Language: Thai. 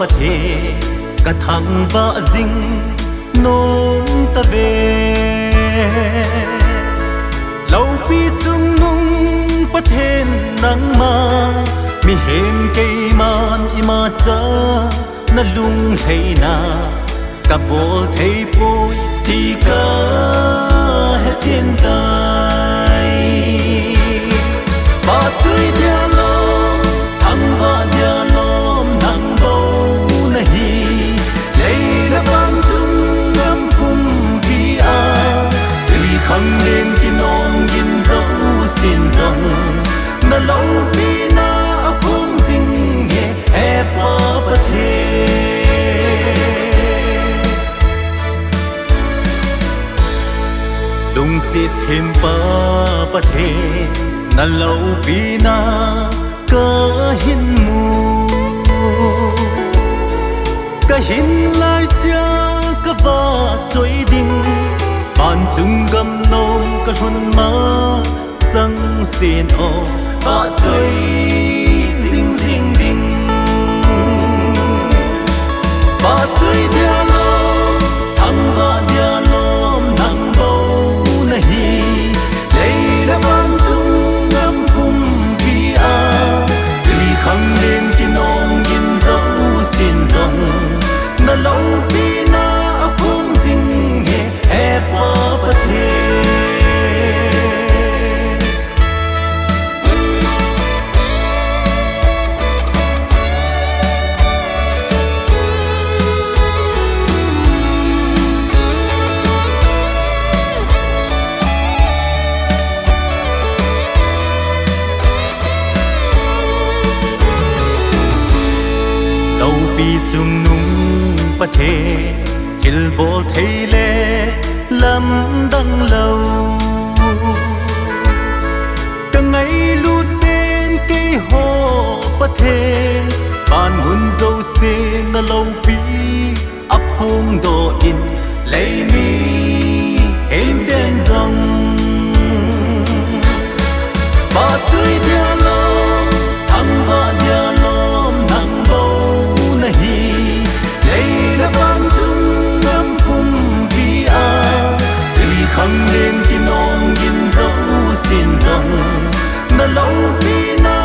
ประเทศกระทั่งว่าจิงโน้มตะเวเราปีจุงนุ่งประเทศนังมามีเห็นเกยมานอิมาจานลุงให้นากะโบเทยปุยที่กาเฮเซียนตายบาจุยเดียลมทั้งว่าเดียลมนังโบนะฮีเลยละบังจุงงำพุ่มพีอาลีขังเล่นกินอมกินเจ้าสินจังน่ะเล่าปีนาพุ่มสิงเย่แอบว่าประเทลุงสิทธิ์เห็นป้าประเทศนั่นเล่าปีนาก็เห็นหมูก็เห็นลายเสียก็ว่าจอยดิ่งปานจุงกำนมก็ทนมาสังเสียนออกป้าจอยสิงสิงดิ่งป้าจอยเดียลมทั้งว่าเดียลมนังเบานะฮีเลยละบังจุงงำพุ่มพีอาลีขังเล่นกินอมกินเจ้าสินจังน่ะเล่าปีนาพุ่มสิงเย่แอบว่าประเทเราปีจุงนุ่งประเทศกิลโบเทเลลำดังเล่ากังไงลูดเป็นเกยโฮประเทศบ้านหุ่นเจ้าเสนเล่าปีอับหงโดอินเลยมีเอ็มเดนซังบาจุยเดียลมทั้งว่าเดียลมนังเบานะฮีเลยละบังจุงงำพุ่มพีอาลีขังเล่นกินอมกินเจ้าสินจังน่ะเล่าปีนา